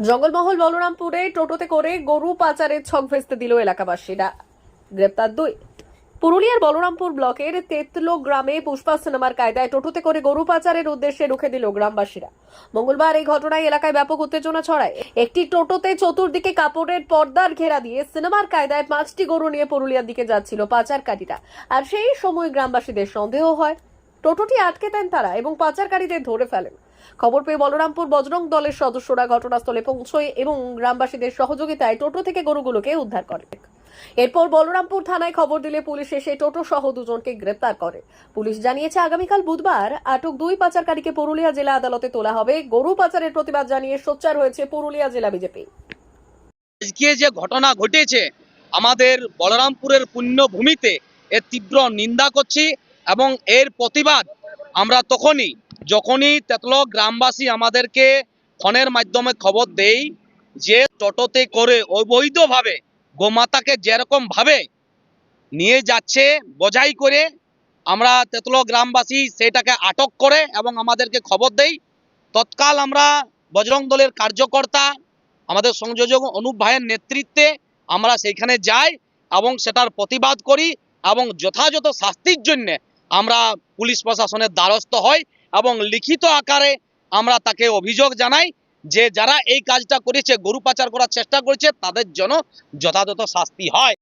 জঙ্গলমহল বলরামপুরে টোটোতে করে গরু পাচারের ছক ভেস্তে দিল এলাকাবাসীরা। গ্রেপ্তার দুই। পুরুলিয়ার বলরামপুর ব্লকের তেতলো গ্রামে পুষ্পা সিনেমার কায়দায় টোটোতে করে গরু পাচারের উদ্দেশ্যে রুখে দিল গ্রামবাসীরা। মঙ্গলবার এই ঘটনায় এলাকায় ব্যাপক উত্তেজনা ছড়ায়। একটি টোটোতে চতুর্দিকে কাপড়ের পর্দার ঘেরা দিয়ে সিনেমার কায়দায় 5টি গরু নিয়ে পুরুলিয়ার দিকে যাচ্ছিল পাচারকারীরা। আর সেই সময় গ্রামবাসীদের সন্দেহ হয়, টোটোটি আটকে দেন তারা এবং পাচারকারীদের ধরে ফেলেন। খবর পেয়ে বলরামপুর বজরং দলের সদস্যরা ঘটনাস্থলে পৌঁছয় এবং গ্রামবাসীদের সহযোগিতায় টোটো থেকে গরুগুলোকে উদ্ধার করে। এরপর বলরামপুর থানায় খবর দিলে পুলিশ এসে টোটো সহ দুজনকে গ্রেপ্তার করে। পুলিশ জানিয়েছে আগামীকাল বুধবার আটক দুই পাচারকারীকে পুরুলিয়া জেলা আদালতে তোলা হবে। গরু পাচারের প্রতিবাদ জানিয়ে সোচ্চার হয়েছে পুরুলিয়া জেলা বিজেপি। আজকে যে ঘটনা ঘটেছে আমাদের বলরামপুরের পুণ্যভূমিতে এর তীব্র নিন্দা করছি এবং এর প্রতিবাদ আমরা যখনই তেতলো গ্রামবাসী আমাদেরকে ফোনের মাধ্যমে খবর দেই যে টোটোতে করে অবৈধভাবে গোমাতাকে যেরকম ভাবে নিয়ে যাচ্ছে বোঝাই করে, আমরা তেতলো গ্রামবাসী সেটাকে আটক করে এবং আমাদেরকে খবর দেই। তৎকাল আমরা বজরং দলের কার্যকর্তা আমাদের সংযোজক অনুপ ভাইয়ের নেতৃত্বে আমরা সেইখানে যাই এবং সেটার প্রতিবাদ করি এবং যথাযথ শাস্তির জন্য আমরা পুলিশ প্রশাসনের দ্বারস্থ হই এবং লিখিত আকারে আমরা তাকে অভিযোগ জানাই যে যারা এই কাজটা করেছে, গরু পাচার করার চেষ্টা করেছে, তাদের জন্য যথাযথ শাস্তি হয়।